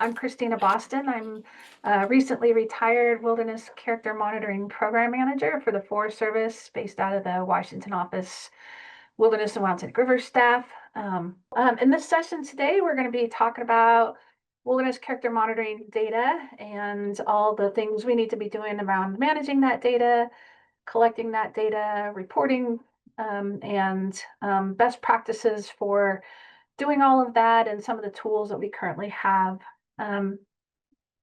I'm Christina Boston. I'm a recently retired Wilderness Character Monitoring Program Manager for the Forest Service based out of the Washington office, Wilderness and Wild Scenic River staff. In this session today, we're going to be talking about wilderness character monitoring data and all the things we need to be doing around managing that data, collecting that data, reporting, and best practices for doing all of that and some of the tools that we currently have. And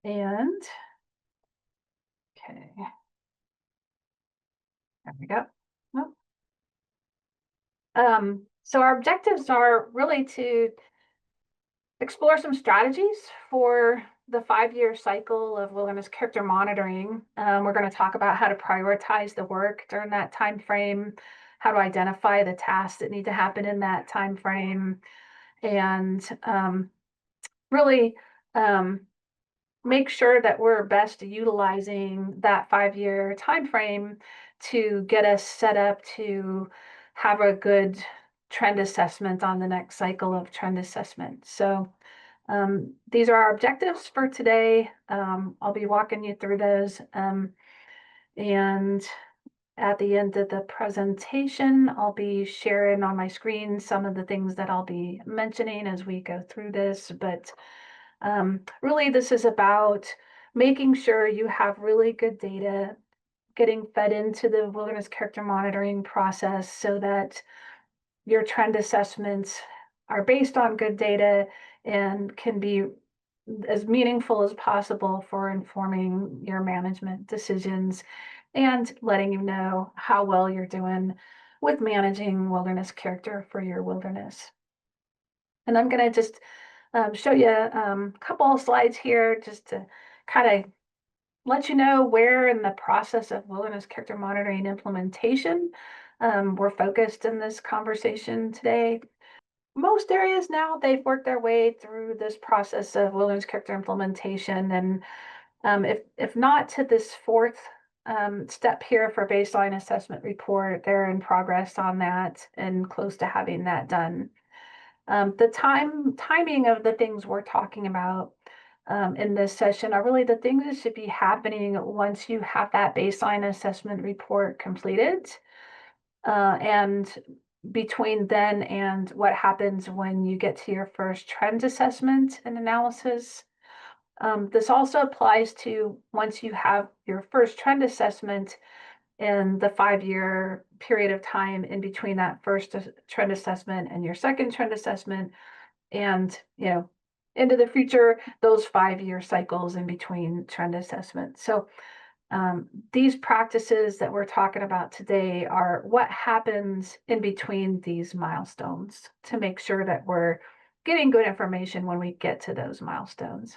okay, there we go. Oh. So our objectives are really to explore some strategies for the 5-year cycle of wilderness character monitoring. We're going to talk about how to prioritize the work during that time frame, how to identify the tasks that need to happen in that time frame, and really make sure that we're best utilizing that 5-year time frame to get us set up to have a good trend assessment on the next cycle of trend assessment. So these are our objectives for today. I'll be walking you through those. And at the end of the presentation, I'll be sharing on my screen some of the things that I'll be mentioning as we go through this. But really, this is about making sure you have really good data getting fed into the wilderness character monitoring process so that your trend assessments are based on good data and can be as meaningful as possible for informing your management decisions and letting you know how well you're doing with managing wilderness character for your wilderness. And I'm going to just show you a couple of slides here just to kind of let you know where in the process of wilderness character monitoring implementation we're focused in this conversation today. Most areas now, they've worked their way through this process of wilderness character implementation. And if not to this fourth step here for baseline assessment report, they're in progress on that and close to having that done. The timing of the things we're talking about in this session are really the things that should be happening once you have that baseline assessment report completed. And between then and what happens when you get to your first trend assessment and analysis. This also applies to once you have your first trend assessment in the 5-year period of time in between that first trend assessment and your second trend assessment, and into the future, those 5-year cycles in between trend assessments. So these practices that we're talking about today are what happens in between these milestones to make sure that we're getting good information when we get to those milestones.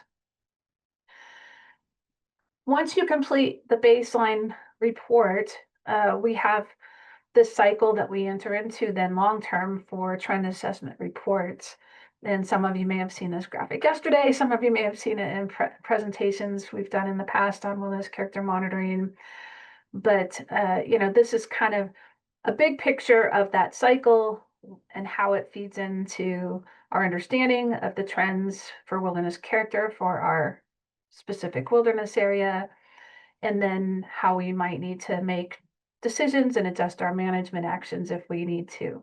Once you complete the baseline report, we have this cycle that we enter into then long-term for trend assessment reports. And some of you may have seen this graphic yesterday. Some of you may have seen it in presentations we've done in the past on wilderness character monitoring. But, this is kind of a big picture of that cycle and how it feeds into our understanding of the trends for wilderness character for our specific wilderness area, and then how we might need to make decisions and adjust our management actions if we need to.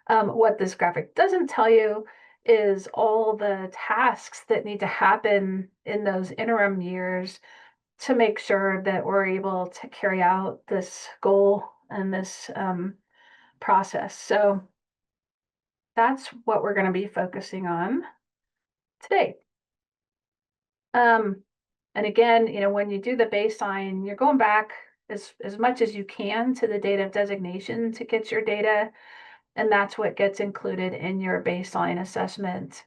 What this graphic doesn't tell you is all the tasks that need to happen in those interim years to make sure that we're able to carry out this goal and this process. So that's what we're going to be focusing on today. And again, when you do the baseline, you're going back as much as you can to the date of designation to get your data. And that's what gets included in your baseline assessment.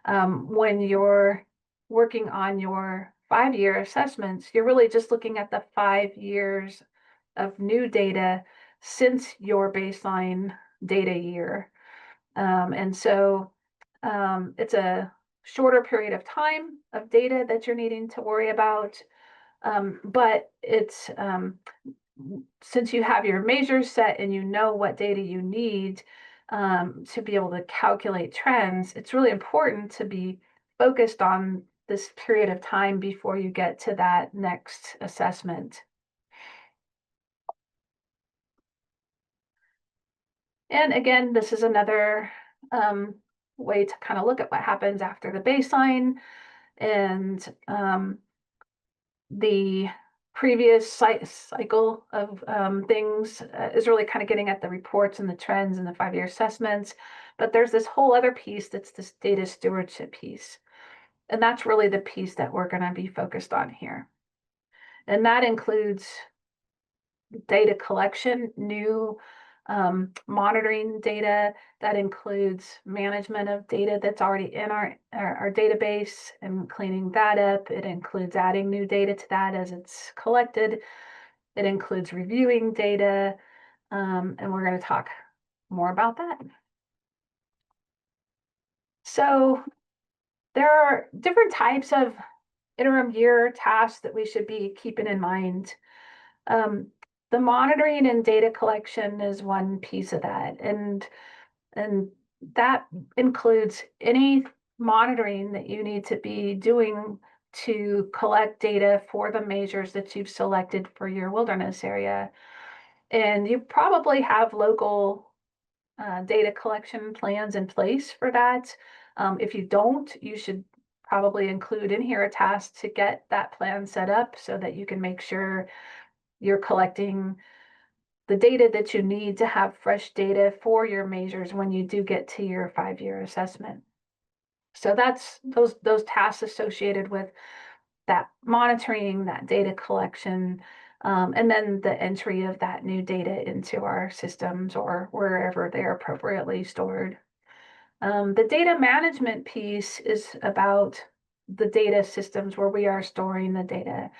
When you're working on your 5-year assessments, you're really just looking at the 5 years of new data since your baseline data year. And so it's a shorter period of time of data that you're needing to worry about. But it's since you have your measures set and you know what data you need to be able to calculate trends, it's really important to be focused on this period of time before you get to that next assessment. And again, this is another way to kind of look at what happens after the baseline, and the previous cycle of things is really kind of getting at the reports and the trends and the 5-year assessments. But there's this whole other piece that's this data stewardship piece. And that's really the piece that we're going to be focused on here. And that includes data collection, new monitoring data. That includes management of data that's already in our database and cleaning that up. It includes adding new data to that as it's collected. It includes reviewing data, and we're going to talk more about that. So there are different types of interim year tasks that we should be keeping in mind. The monitoring and data collection is one piece of that, and that includes any monitoring that you need to be doing to collect data for the measures that you've selected for your wilderness area. And you probably have local data collection plans in place for that. If you don't, you should probably include in here a task to get that plan set up so that you can make sure you're collecting the data that you need to have fresh data for your measures when you do get to your 5-year assessment. So that's those tasks associated with that monitoring, that data collection, and then the entry of that new data into our systems or wherever they're appropriately stored. The data management piece is about the data systems where we are storing the data.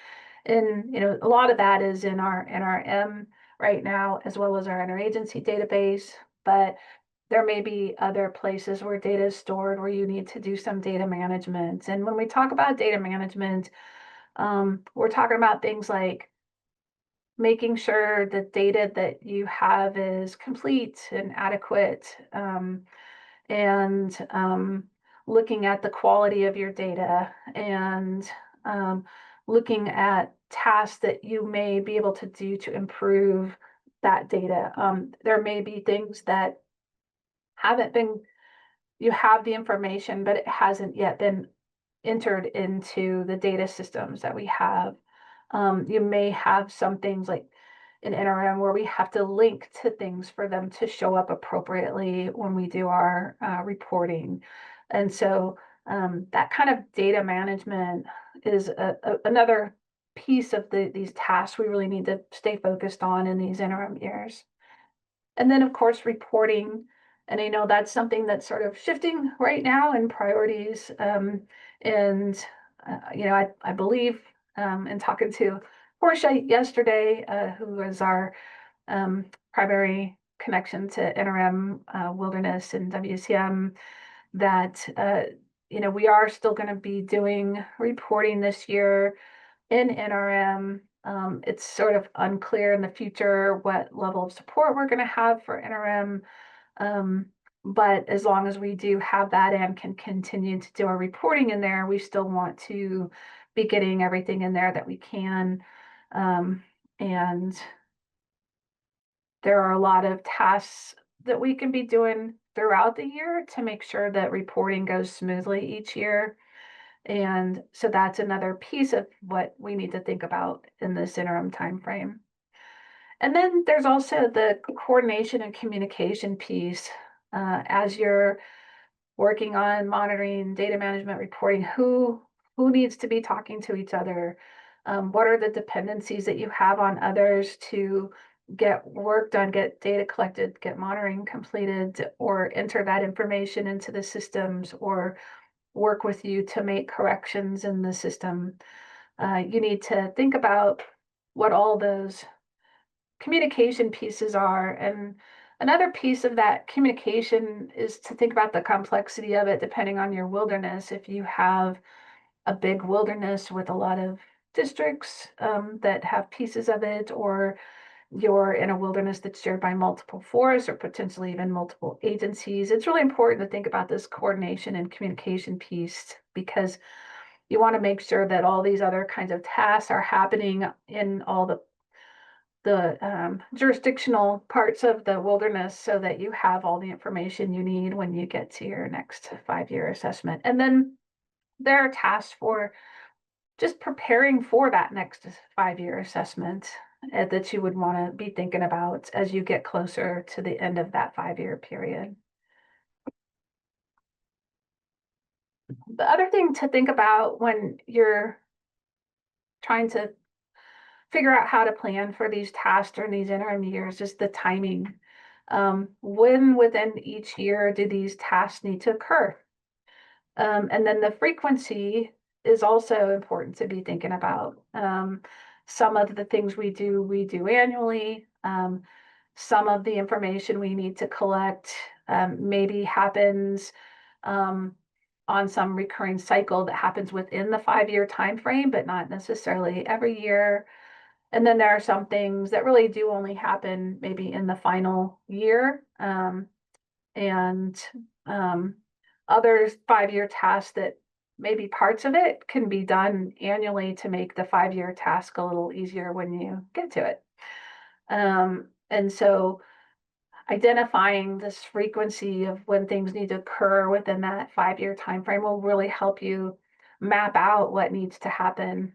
And a lot of that is in our NRM right now, as well as our interagency database, but there may be other places where data is stored where you need to do some data management. And when we talk about data management, we're talking about things like making sure the data that you have is complete and adequate, and looking at the quality of your data, and looking at tasks that you may be able to do to improve that data. There may be things that haven't been, you have the information, but it hasn't yet been entered into the data systems that we have. You may have some things like in NRM where we have to link to things for them to show up appropriately when we do our reporting. And so that kind of data management is another piece of these tasks we really need to stay focused on in these interim years. And then, of course, reporting. And I know that's something that's sort of shifting right now in priorities. And I believe in talking to Portia yesterday, who was our primary connection to NRM, Wilderness, and WCM, that we are still going to be doing reporting this year in NRM. It's sort of unclear in the future what level of support we're going to have for NRM. But as long as we do have that and can continue to do our reporting in there, we still want to be getting everything in there that we can. And there are a lot of tasks that we can be doing throughout the year to make sure that reporting goes smoothly each year. And so that's another piece of what we need to think about in this interim time frame. And then there's also the coordination and communication piece. As you're working on monitoring, data management, reporting, who needs to be talking to each other? What are the dependencies that you have on others to get work done, get data collected, get monitoring completed, or enter that information into the systems, or work with you to make corrections in the system? You need to think about what all those communication pieces are. And another piece of that communication is to think about the complexity of it depending on your wilderness. If you have a big wilderness with a lot of districts that have pieces of it, or you're in a wilderness that's shared by multiple forests or potentially even multiple agencies, it's really important to think about this coordination and communication piece, because you want to make sure that all these other kinds of tasks are happening in all the jurisdictional parts of the wilderness so that you have all the information you need when you get to your next 5-year assessment. And then there are tasks for just preparing for that next 5-year assessment that you would want to be thinking about as you get closer to the end of that 5-year period. The other thing to think about when you're trying to figure out how to plan for these tasks during these interim years is the timing. When within each year do these tasks need to occur? And then the frequency is also important to be thinking about. Some of the things we do annually. Some of the information we need to collect maybe happens on some recurring cycle that happens within the 5-year time frame, but not necessarily every year. And then there are some things that really do only happen maybe in the final year. And other 5-year tasks that maybe parts of it can be done annually to make the 5-year task a little easier when you get to it. And so identifying this frequency of when things need to occur within that 5-year time frame will really help you map out what needs to happen.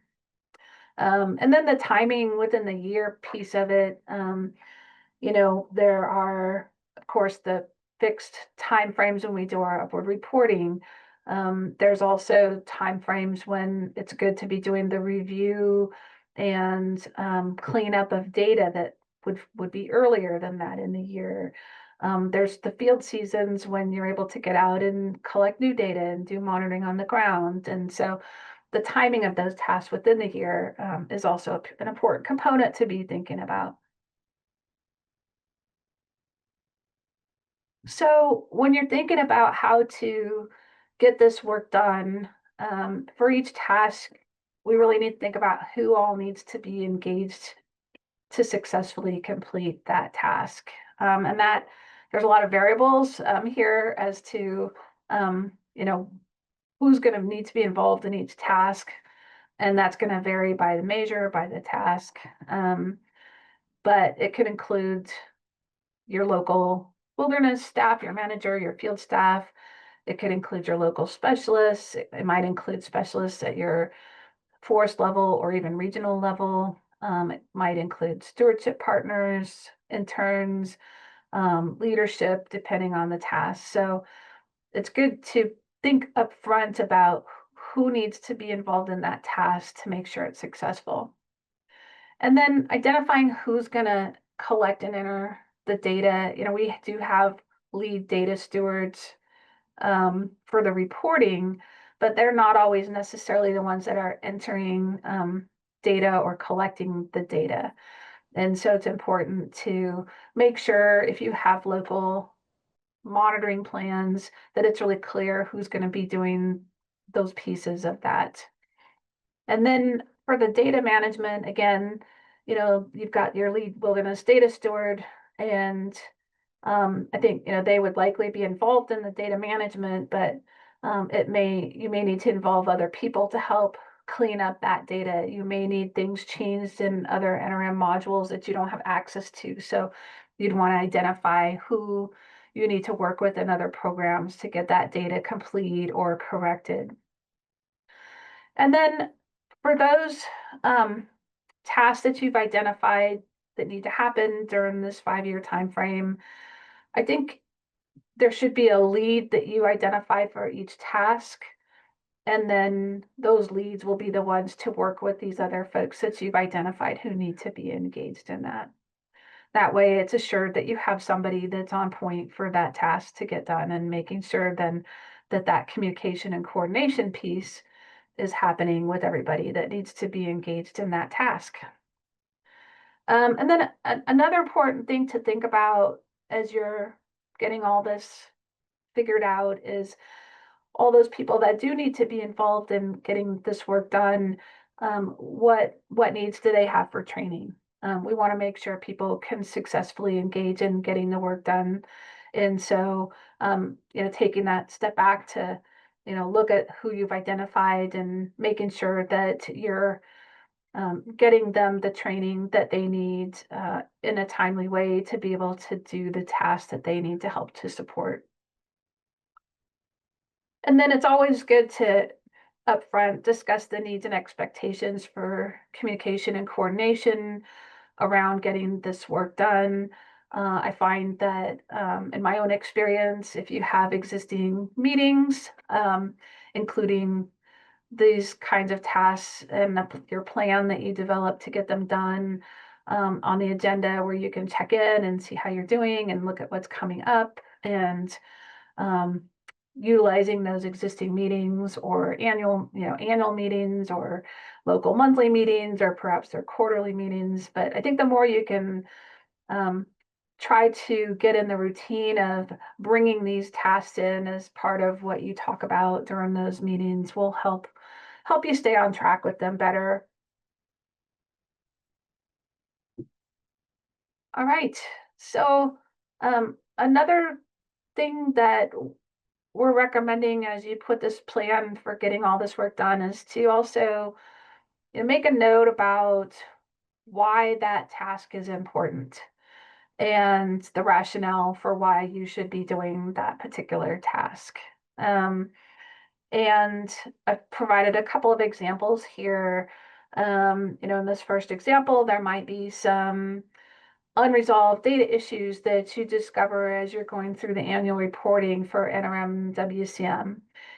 And then the timing within the year piece of it, there are, of course, the fixed timeframes when we do our upward reporting. There's also timeframes when it's good to be doing the review and cleanup of data that would be earlier than that in the year. There's the field seasons when you're able to get out and collect new data and do monitoring on the ground. And so the timing of those tasks within the year is also an important component to be thinking about. So when you're thinking about how to get this work done, for each task, we really need to think about who all needs to be engaged to successfully complete that task. And that there's a lot of variables here as to, who's going to need to be involved in each task. And that's going to vary by the measure, by the task. But it could include your local wilderness staff, your manager, your field staff. It could include your local specialists. It might include specialists at your forest level or even regional level. It might include stewardship partners, interns, leadership, depending on the task. So it's good to think up front about who needs to be involved in that task to make sure it's successful. And then identifying who's going to collect and enter the data. We do have lead data stewards for the reporting, but they're not always necessarily the ones that are entering data or collecting the data. And so it's important to make sure if you have local monitoring plans that it's really clear who's going to be doing those pieces of that. And then for the data management, again, you've got your lead wilderness data steward, and I think they would likely be involved in the data management, but you may need to involve other people to help clean up that data. You may need things changed in other NRM modules that you don't have access to. So you'd want to identify who you need to work with in other programs to get that data complete or corrected. And then for those tasks that you've identified that need to happen during this 5-year time frame, I think there should be a lead that you identify for each task. And then those leads will be the ones to work with these other folks that you've identified who need to be engaged in that. That way it's assured that you have somebody that's on point for that task to get done, and making sure then that communication and coordination piece is happening with everybody that needs to be engaged in that task. And then another important thing to think about as you're getting all this figured out is all those people that do need to be involved in getting this work done. What needs do they have for training? We want to make sure people can successfully engage in getting the work done. And so, taking that step back to, look at who you've identified and making sure that you're getting them the training that they need in a timely way to be able to do the tasks that they need to help to support. And then it's always good to upfront discuss the needs and expectations for communication and coordination around getting this work done. I find that in my own experience, if you have existing meetings, including these kinds of tasks and your plan that you develop to get them done on the agenda where you can check in and see how you're doing and look at what's coming up and um, utilizing those existing meetings or annual meetings or local monthly meetings or perhaps their quarterly meetings. But I think the more you can um, try to get in the routine of bringing these tasks in as part of what you talk about during those meetings will help you stay on track with them better. All right. So another thing that we're recommending as you put this plan for getting all this work done is to also make a note about why that task is important and the rationale for why you should be doing that particular task. Um, and I've provided a couple of examples here. In this first example, there might be some unresolved data issues that you discover as you're going through the annual reporting for NWSI.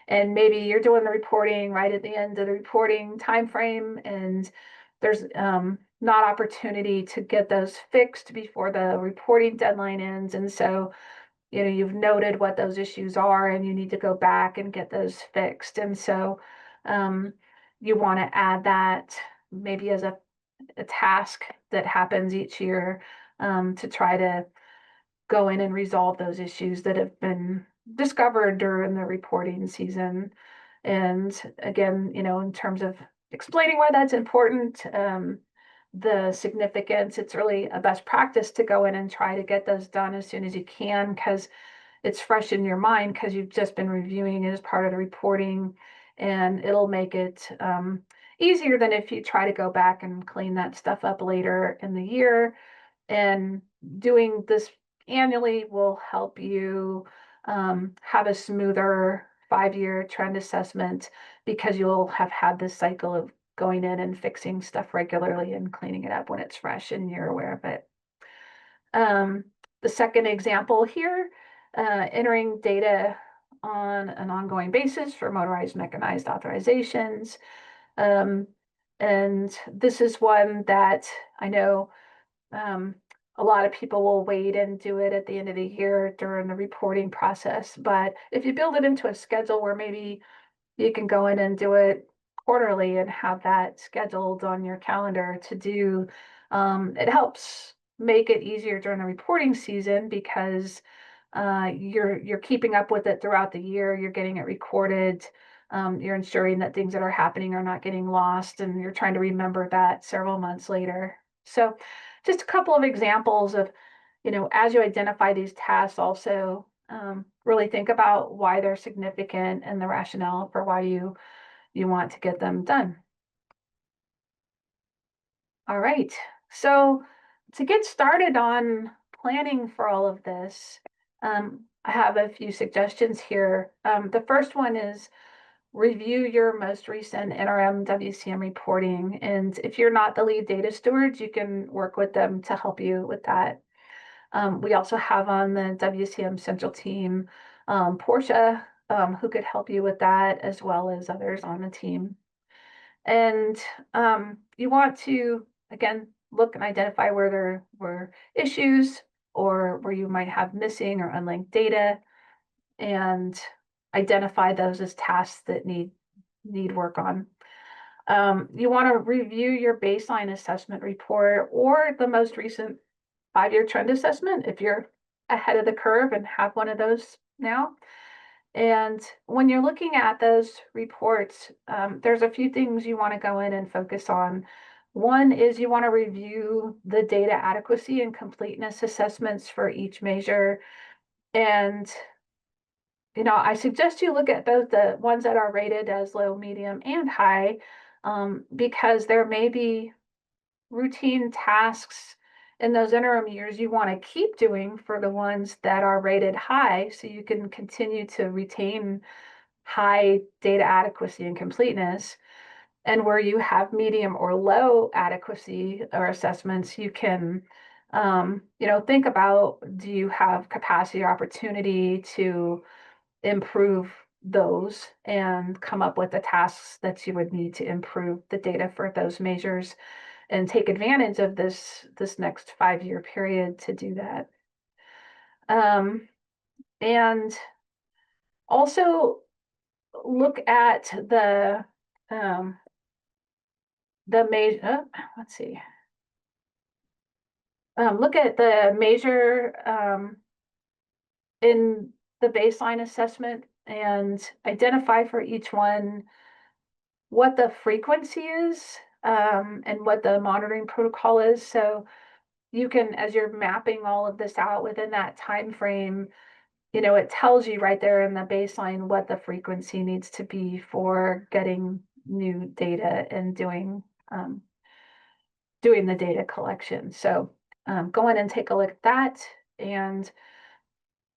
And maybe you're doing the reporting right at the end of the reporting time frame, and there's not opportunity to get those fixed before the reporting deadline ends. And so, you've noted what those issues are and you need to go back and get those fixed. And so um, you want to add that maybe as a task that happens each year to try to go in and resolve those issues that have been discovered during the reporting season. And again, in terms of explaining why that's important, the significance, it's really a best practice to go in and try to get those done as soon as you can because it's fresh in your mind because you've just been reviewing it as part of the reporting, and it'll make it easier than if you try to go back and clean that stuff up later in the year. And doing this annually will help you have a smoother 5-year trend assessment because you'll have had this cycle of going in and fixing stuff regularly and cleaning it up when it's fresh and you're aware of it. The second example here, entering data on an ongoing basis for motorized mechanized authorizations. And this is one that I know a lot of people will wait and do it at the end of the year during the reporting process. But if you build it into a schedule where maybe you can go in and do it quarterly and have that scheduled on your calendar to do, it helps make it easier during the reporting season because you're keeping up with it throughout the year. You're getting it recorded. You're ensuring that things that are happening are not getting lost, and you're trying to remember that several months later. So just a couple of examples of, as you identify these tasks, also really think about why they're significant and the rationale for why you want to get them done. All right. So to get started on planning for all of this, I have a few suggestions here. The first one is review your most recent interim WCM reporting. And if you're not the lead data stewards, you can work with them to help you with that. We also have on the WCM Central team, Portia, who could help you with that, as well as others on the team. And you want to, again, look and identify where there were issues or where you might have missing or unlinked data and identify those as tasks that need work on. You want to review your baseline assessment report or the most recent 5-year trend assessment if you're ahead of the curve and have one of those now. And when you're looking at those reports, there's a few things you want to go in and focus on. One is you want to review the data adequacy and completeness assessments for each measure. And I suggest you look at both the ones that are rated as low, medium, and high, because there may be routine tasks in those interim years you want to keep doing for the ones that are rated high, so you can continue to retain high data adequacy and completeness. And where you have medium or low adequacy or assessments, you can think about, do you have capacity or opportunity to improve those and come up with the tasks that you would need to improve the data for those measures and take advantage of this next 5-year period to do that. And also look at the major, let's see, look at the measure in the baseline assessment and identify for each one what the frequency is, and what the monitoring protocol is. So you can, as you're mapping all of this out within that time frame, it tells you right there in the baseline what the frequency needs to be for getting new data and doing the data collection. So go in and take a look at that. And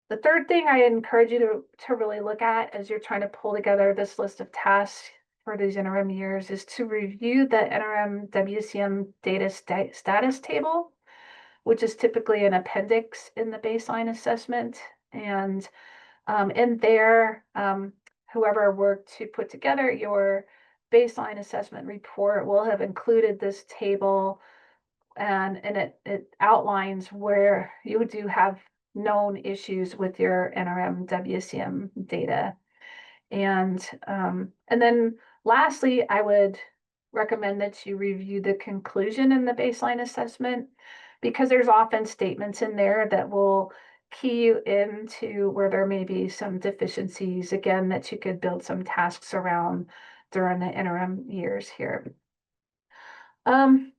the third thing I encourage you to really look at as you're trying to pull together this list of tasks for these interim years is to review the interim WCM data status table, which is typically an appendix in the baseline assessment. And in there, whoever worked to put together your baseline assessment report will have included this table, and it outlines where you do have known issues with your interim WCM data. And then lastly, I would recommend that you review the conclusion in the baseline assessment, because there's often statements in there that will key you into where there may be some deficiencies, again, that you could build some tasks around during the interim years here.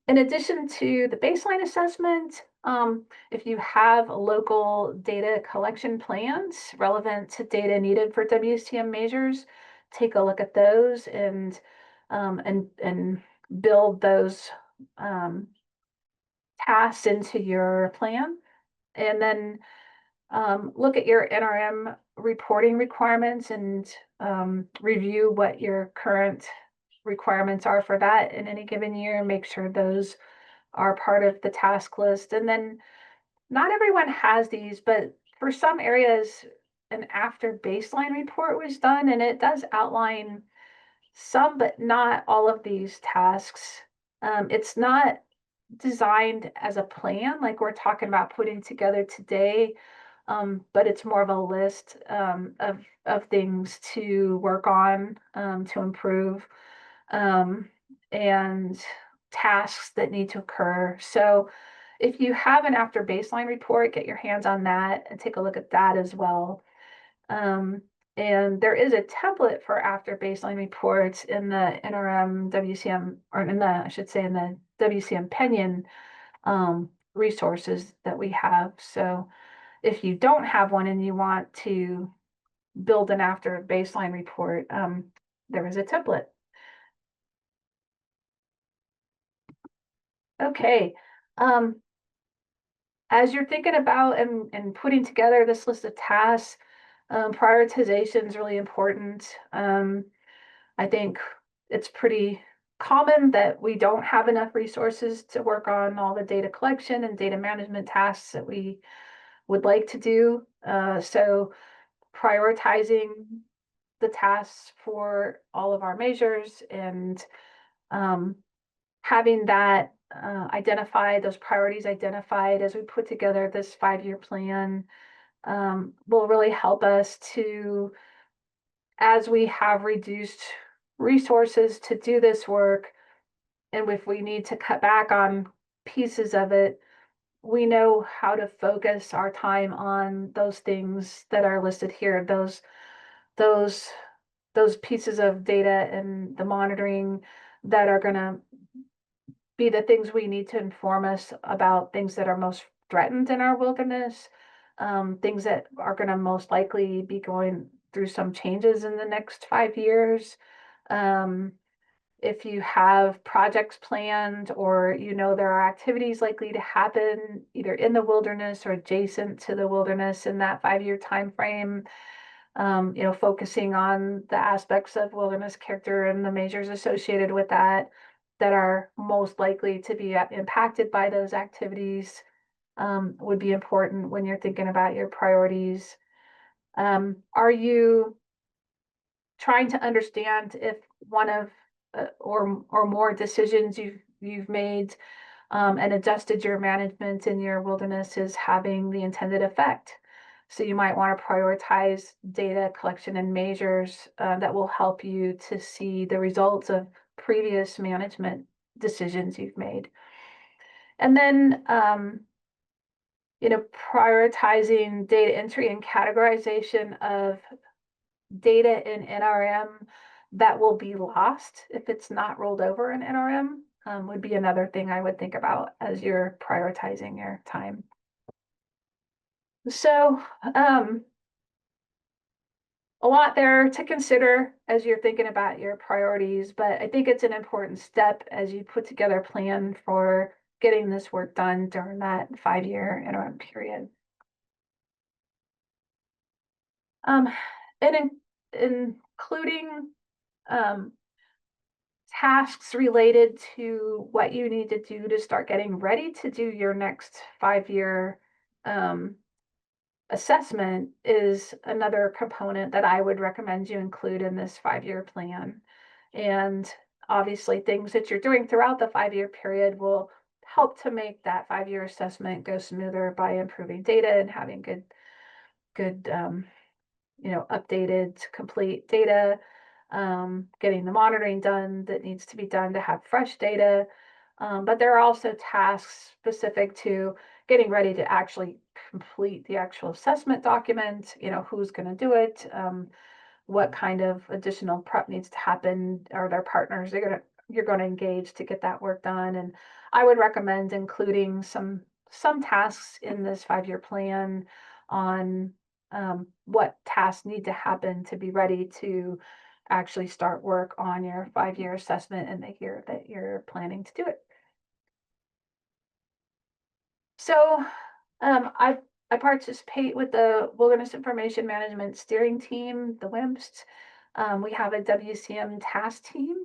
In addition to the baseline assessment, if you have local data collection plans relevant to data needed for WCM measures, take a look at those and build those tasks into your plan. And then look at your interim reporting requirements and review what your current requirements are for that in any given year. Make sure those are part of the task list. And then not everyone has these, but for some areas, an after baseline report was done, and it does outline some, but not all of these tasks. It's not designed as a plan like we're talking about putting together today, but it's more of a list of things to work on, to improve, and tasks that need to occur. So if you have an after baseline report, get your hands on that and take a look at that as well. And there is a template for after baseline reports in the interim WCM, or I should say, in the WCM Pinion resources that we have. So if you don't have one and you want to build an after baseline report, there is a template. Okay. As you're thinking about and putting together this list of tasks, prioritization is really important. I think it's pretty common that we don't have enough resources to work on all the data collection and data management tasks that we would like to do. So prioritizing the tasks for all of our measures and having that those priorities identified as we put together this 5-year plan will really help us to, as we have reduced resources to do this work, and if we need to cut back on pieces of it, we know how to focus our time on those things that are listed here, those pieces of data and the monitoring that are going to be the things we need to inform us about things that are most threatened in our wilderness, things that are going to most likely be going through some changes in the next 5 years. If you have projects planned or there are activities likely to happen either in the wilderness or adjacent to the wilderness in that 5-year time frame, focusing on the aspects of wilderness character and the measures associated with that are most likely to be impacted by those activities, would be important when you're thinking about your priorities. Are you trying to understand if one of or more decisions you've made and adjusted your management in your wilderness is having the intended effect? So you might want to prioritize data collection and measures that will help you to see the results of previous management decisions you've made. And then prioritizing data entry and categorization of data in NRM that will be lost if it's not rolled over in NRM would be another thing I would think about as you're prioritizing your time. So a lot there to consider as you're thinking about your priorities, but I think it's an important step as you put together a plan for getting this work done during that 5-year interim period. And including tasks related to what you need to do to start getting ready to do your next 5-year assessment is another component that I would recommend you include in this 5-year plan. And obviously, things that you're doing throughout the 5-year period will help to make that 5-year assessment go smoother by improving data and having good updated, complete data, getting the monitoring done that needs to be done to have fresh data. But there are also tasks specific to getting ready to actually complete the actual assessment document, who's going to do it, what kind of additional prep needs to happen, are there partners you're going to engage to get that work done. And I would recommend including some tasks in this 5-year plan on what tasks need to happen to be ready to actually start work on your 5-year assessment in the year that you're planning to do it. So I participate with the Wilderness Information Management Steering Team, the WIMPS. We have a WCM task team.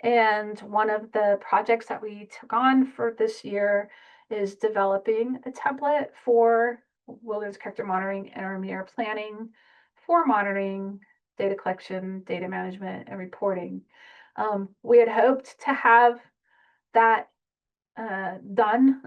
And one of the projects that we took on for this year is developing a template for wilderness character monitoring interim year planning for monitoring, data collection, data management, and reporting. We had hoped to have that done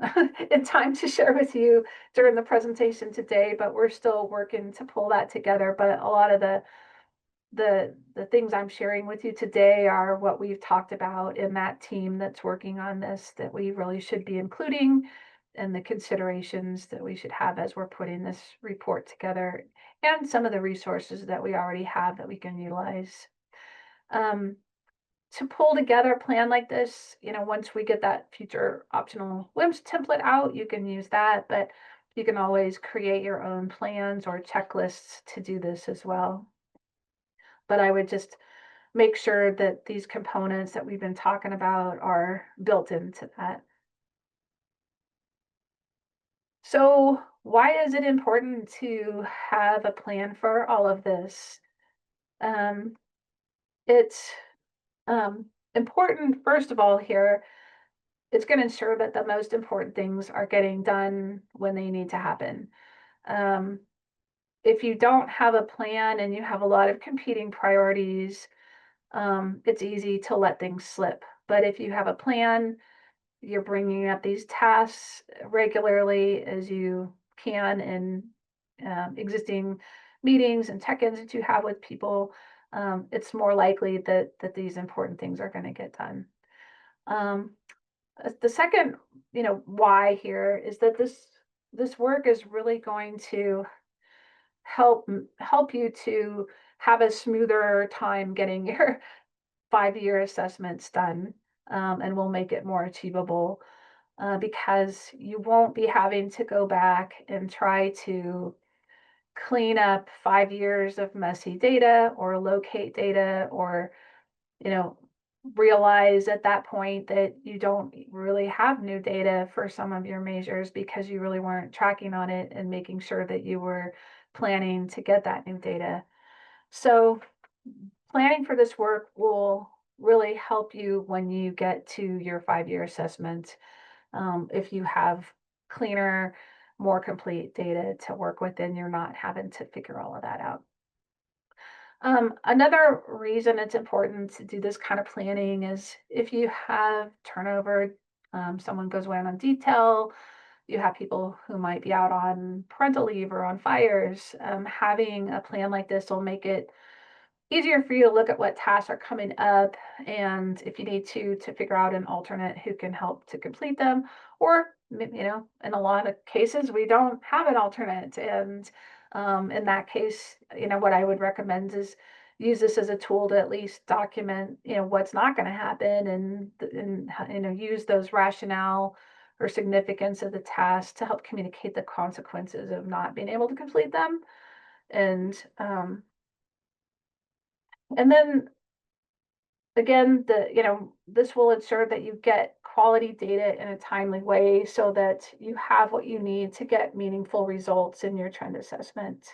in time to share with you during the presentation today, but we're still working to pull that together. But a lot of the things I'm sharing with you today are what we've talked about in that team that's working on this, that we really should be including, and the considerations that we should have as we're putting this report together, and some of the resources that we already have that we can utilize. To pull together a plan like this, once we get that future optional WIMPS template out, you can use that, but you can always create your own plans or checklists to do this as well. But I would just make sure that these components that we've been talking about are built into that. So why is it important to have a plan for all of this? It's important, first of all, here, it's going to ensure that the most important things are getting done when they need to happen. If you don't have a plan and you have a lot of competing priorities, it's easy to let things slip. But if you have a plan, you're bringing up these tasks regularly as you can in existing meetings and check-ins that you have with people, it's more likely that these important things are going to get done. The second, why here is that this work is really going to help you to have a smoother time getting your 5-year assessments done, and will make it more achievable because you won't be having to go back and try to clean up 5 years of messy data or locate data or, you know, realize at that point that you don't really have new data for some of your measures because you really weren't tracking on it and making sure that you were planning to get that new data. So planning for this work will really help you when you get to your 5 year assessment. If you have cleaner, more complete data to work with, and you're not having to figure all of that out. Another reason it's important to do this kind of planning is if you have turnover, someone goes away on detail, you have people who might be out on parental leave or on fires. Having a plan like this will make it easier for you to look at what tasks are coming up, and if you need to figure out an alternate who can help to complete them, or in a lot of cases we don't have an alternate, and in that case, what I would recommend is use this as a tool to at least document what's not going to happen, and use those rationale or significance of the task to help communicate the consequences of not being able to complete them. And then again, this will ensure that you get quality data in a timely way so that you have what you need to get meaningful results in your trend assessment.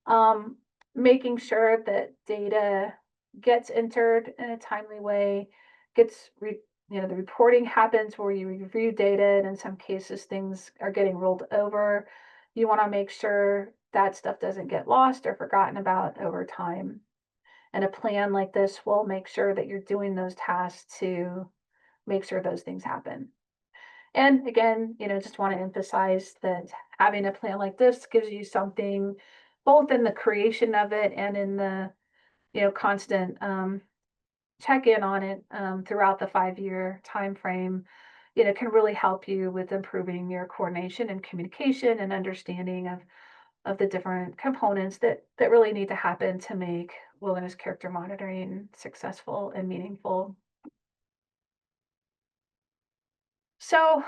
Um, Making sure that data gets entered in a timely way, the reporting happens where you review data, and in some cases things are getting rolled over. You want to make sure that stuff doesn't get lost or forgotten about over time. And a plan like this will make sure that you're doing those tasks to make sure those things happen. And again, just want to emphasize that having a plan like this gives you something both in the creation of it and in the, constant check in on it throughout the 5 year time frame. Can really help you with improving your coordination and communication and understanding of the different components that really need to happen to make wilderness character monitoring successful and meaningful. So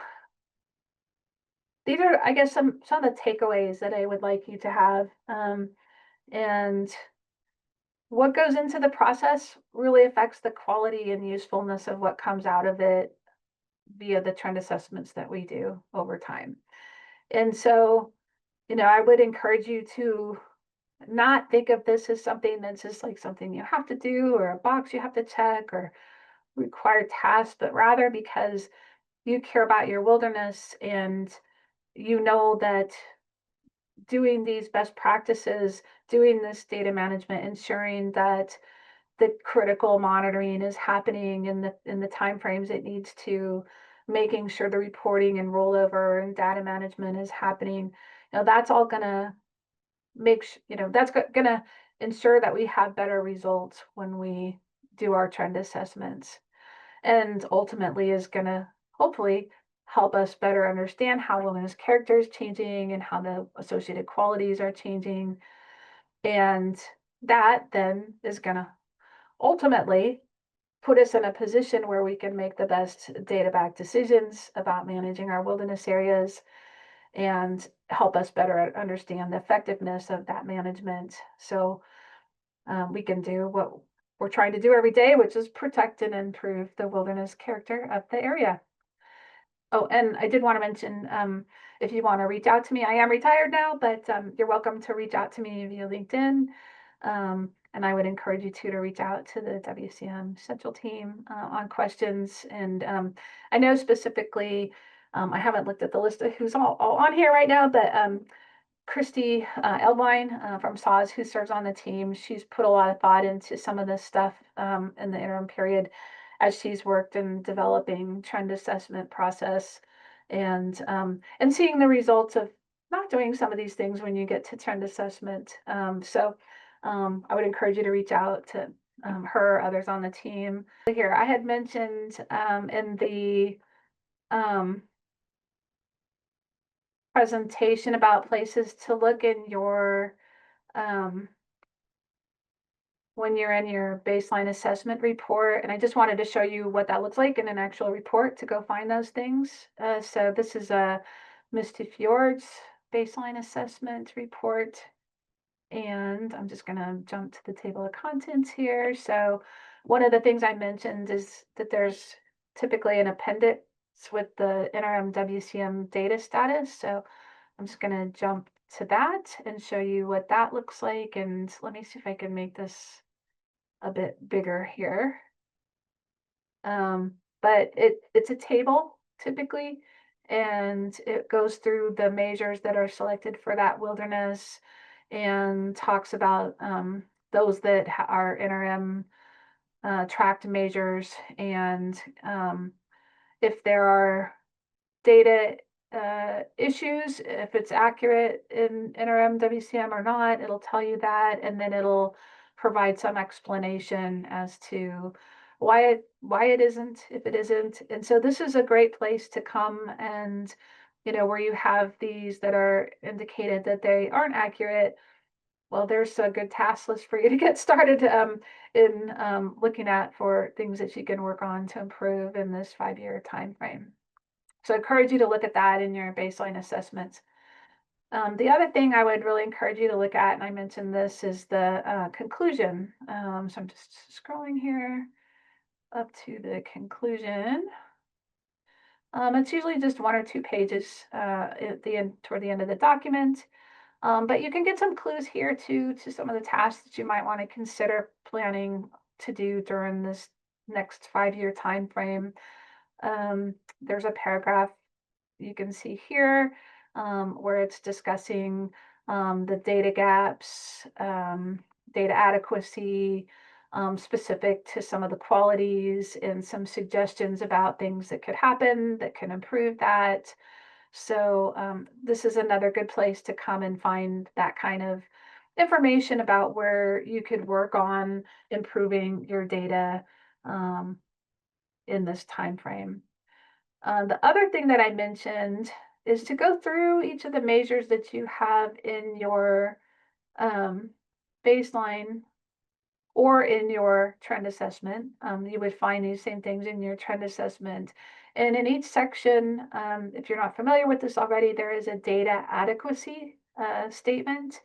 these are, I guess, some of the takeaways that I would like you to have. And what goes into the process really affects the quality and usefulness of what comes out of it via the trend assessments that we do over time. And so, I would encourage you to not think of this as something that's just like something you have to do or a box you have to check or required tasks, but rather because you care about your wilderness and you know that doing these best practices, doing this data management, ensuring that the critical monitoring is happening in the timeframes it needs to, making sure the reporting and rollover and data management is happening. That's all gonna that's gonna ensure that we have better results when we do our trend assessments, and ultimately is gonna hopefully help us better understand how wilderness character is changing and how the associated qualities are changing. And that then is gonna ultimately put us in a position where we can make the best data backed decisions about managing our wilderness areas and help us better understand the effectiveness of that management. So we can do what we're trying to do every day, which is protect and improve the wilderness character of the area. Oh, and I did want to mention, if you want to reach out to me, I am retired now, but you're welcome to reach out to me via LinkedIn. And I would encourage you to reach out to the WCM Central team on questions. And I know specifically, I haven't looked at the list of who's all on here right now, but Christy Eldwine from SAW, who serves on the team, she's put a lot of thought into some of this stuff in the interim period as she's worked in developing trend assessment process and seeing the results of not doing some of these things when you get to trend assessment. I would encourage you to reach out to her, others on the team. Here, I had mentioned in the presentation about places to look in your when you're in your baseline assessment report, and I just wanted to show you what that looks like in an actual report to go find those things. So this is a Misty Fjords baseline assessment report. And I'm just going to jump to the table of contents here. So one of the things I mentioned is that there's typically an appendix with the interim WCM data status. So I'm just going to jump to that and show you what that looks like. And let me see if I can make this a bit bigger here. But it's a table typically, and it goes through the measures that are selected for that wilderness and talks about those that are interim tracked measures, and if there are data issues, if it's accurate in interim WCM or not, it'll tell you that, and then it'll provide some explanation as to why it isn't, if it isn't. And so this is a great place to come and, where you have these that are indicated that they aren't accurate. Well, there's a good task list for you to get started in looking at for things that you can work on to improve in this 5-year time frame. So I encourage you to look at that in your baseline assessments. The other thing I would really encourage you to look at, and I mentioned this, is the conclusion. So I'm just scrolling here up to the conclusion. It's usually just 1 or 2 pages at the end, toward the end of the document. But you can get some clues here too to some of the tasks that you might want to consider planning to do during this next 5-year time frame. There's a paragraph you can see here where it's discussing the data gaps, data adequacy, specific to some of the qualities, and some suggestions about things that could happen that can improve that. So this is another good place to come and find that kind of information about where you could work on improving your data in this time frame. The other thing that I mentioned is to go through each of the measures that you have in your baseline or in your trend assessment. You would find these same things in your trend assessment. And in each section, if you're not familiar with this already, there is a data adequacy statement,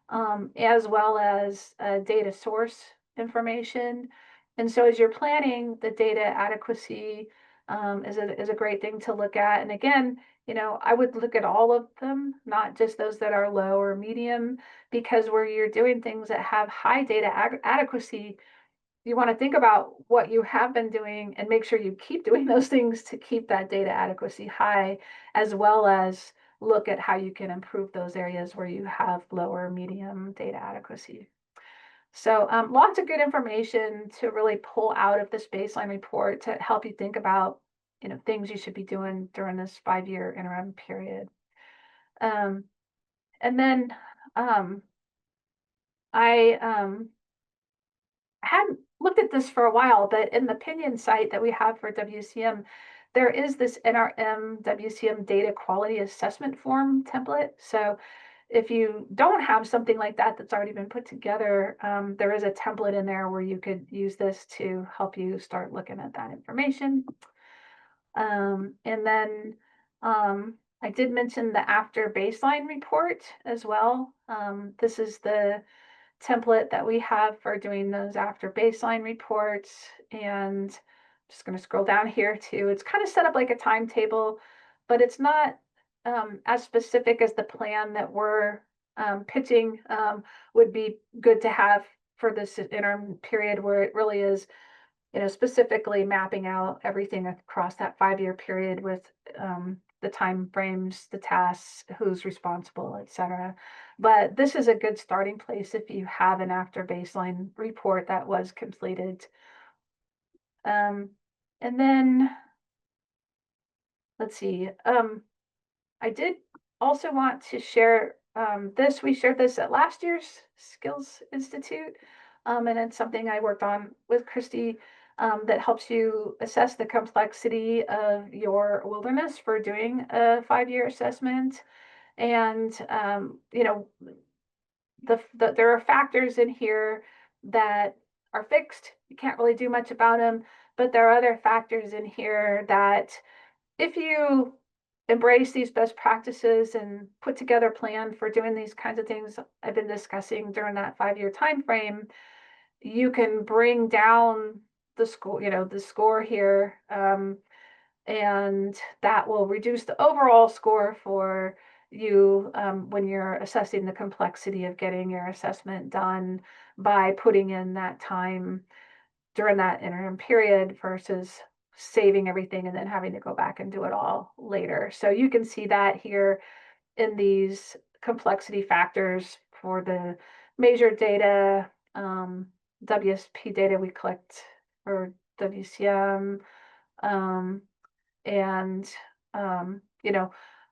as well as data source information. And so as you're planning, the data adequacy is a great thing to look at. And again, I would look at all of them, not just those that are low or medium, because where you're doing things that have high data adequacy, you want to think about what you have been doing and make sure you keep doing those things to keep that data adequacy high, as well as look at how you can improve those areas where you have lower medium data adequacy. So lots of good information to really pull out of this baseline report to help you think about things you should be doing during this 5-year interim period. And then I hadn't looked at this for a while, but in the opinion site that we have for WCM, there is this NRM WCM data quality assessment form template. So if you don't have something like that that's already been put together, there is a template in there where you could use this to help you start looking at that information. And then I did mention the after baseline report as well. This is the template that we have for doing those after baseline reports. And I'm just going to scroll down here too. It's kind of set up like a timetable, but it's not as specific as the plan that we're pitching would be good to have for this interim period, where it really is specifically mapping out everything across that 5-year period with the time frames, the tasks, who's responsible, etc. But this is a good starting place if you have an after baseline report that was completed. And then let's see. I did also want to share this. We shared this at last year's Skills Institute, and it's something I worked on with Christy that helps you assess the complexity of your wilderness for doing a 5-year assessment. And, there are factors in here that are fixed. You can't really do much about them, but there are other factors in here that if you embrace these best practices and put together a plan for doing these kinds of things I've been discussing during that 5-year time frame, you can bring down the score, the score here, and that will reduce the overall score for you when you're assessing the complexity of getting your assessment done by putting in that time during that interim period versus saving everything and then having to go back and do it all later. So you can see that here in these complexity factors for the measured data, WSP data we collect for WCM, and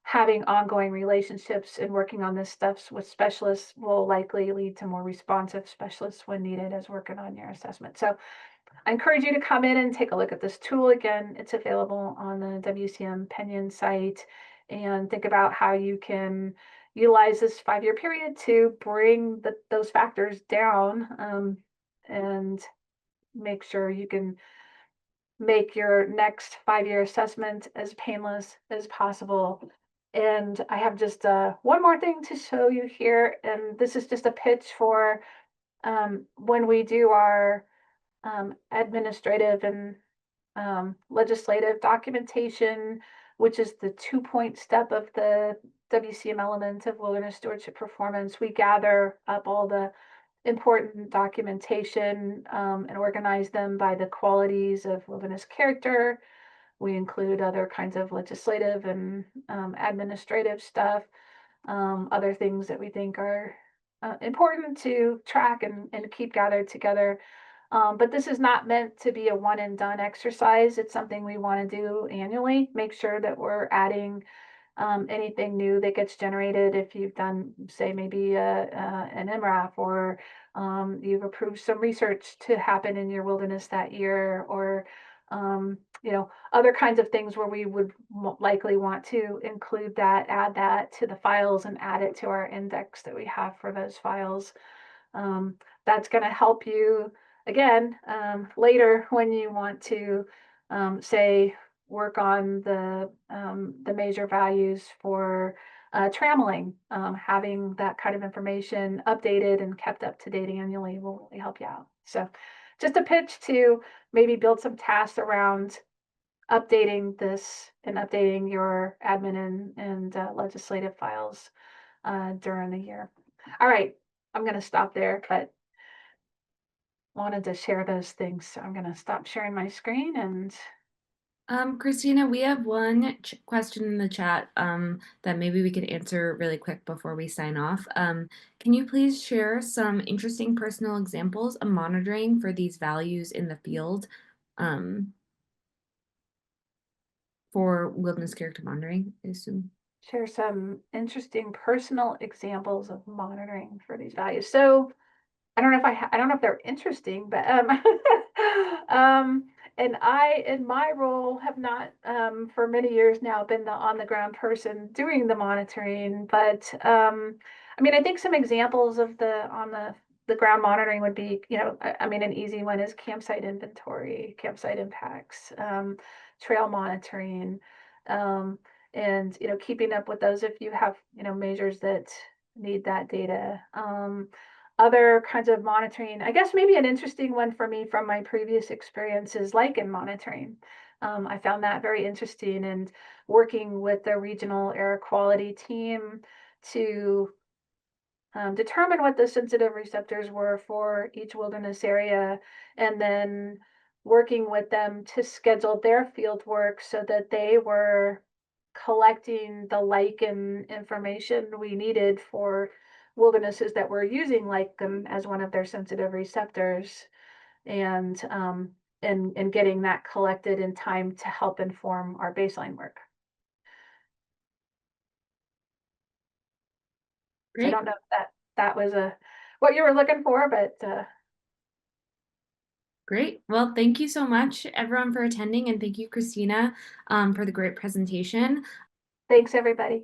having ongoing relationships and working on this stuff with specialists will likely lead to more responsive specialists when needed as working on your assessment. So I encourage you to come in and take a look at this tool. Again, it's available on the WCM Pinion site, and think about how you can utilize this 5-year period to bring those factors down, and make sure you can make your next 5-year assessment as painless as possible. And I have just one more thing to show you here, and this is just a pitch for when we do our administrative and legislative documentation, which is the 2-point step of the WCM element of wilderness stewardship performance. We gather up all the important documentation and organize them by the qualities of wilderness character. We include other kinds of legislative and administrative stuff, other things that we think are important to track and keep gathered together. But this is not meant to be a one and done exercise. It's something we want to do annually. Make sure that we're adding anything new that gets generated. If you've done, say, maybe an MRAP, or you've approved some research to happen in your wilderness that year, or other kinds of things where we would likely want to include that, add that to the files and add it to our index that we have for those files. That's going to help you again later when you want to say work on the major values for trammeling. Having that kind of information updated and kept up to date annually will really help you out. So just a pitch to maybe build some tasks around updating this and updating your admin and legislative files during the year. All right, I'm going to stop there, but wanted to share those things. So I'm going to stop sharing my screen. And Christina, we have one question in the chat that maybe we could answer really quick before we sign off. Can you please share some interesting personal examples of monitoring for these values in the field for wilderness character monitoring, I assume? share some interesting personal examples of monitoring for these values. So I don't know if I don't know if they're interesting, but and I, in my role, have not for many years now been the on the ground person doing the monitoring. But I mean, I think some examples of the on the ground monitoring would be, I mean, an easy one is campsite inventory, campsite impacts, trail monitoring, um, and keeping up with those if you have measures that need that data. Other kinds of monitoring, I guess maybe an interesting one for me from my previous experiences, lichen monitoring. I found that very interesting, and working with the regional air quality team to determine what the sensitive receptors were for each wilderness area, and then working with them to schedule their field work so that they were collecting the lichen information we needed for wildernesses that were using lichen as one of their sensitive receptors, and getting that collected in time to help inform our baseline work. So I Great. don't know if that was what you were looking for, but Great. Well, thank you so much, everyone, for attending, and thank you, Christina, for the great presentation. thanks everybody.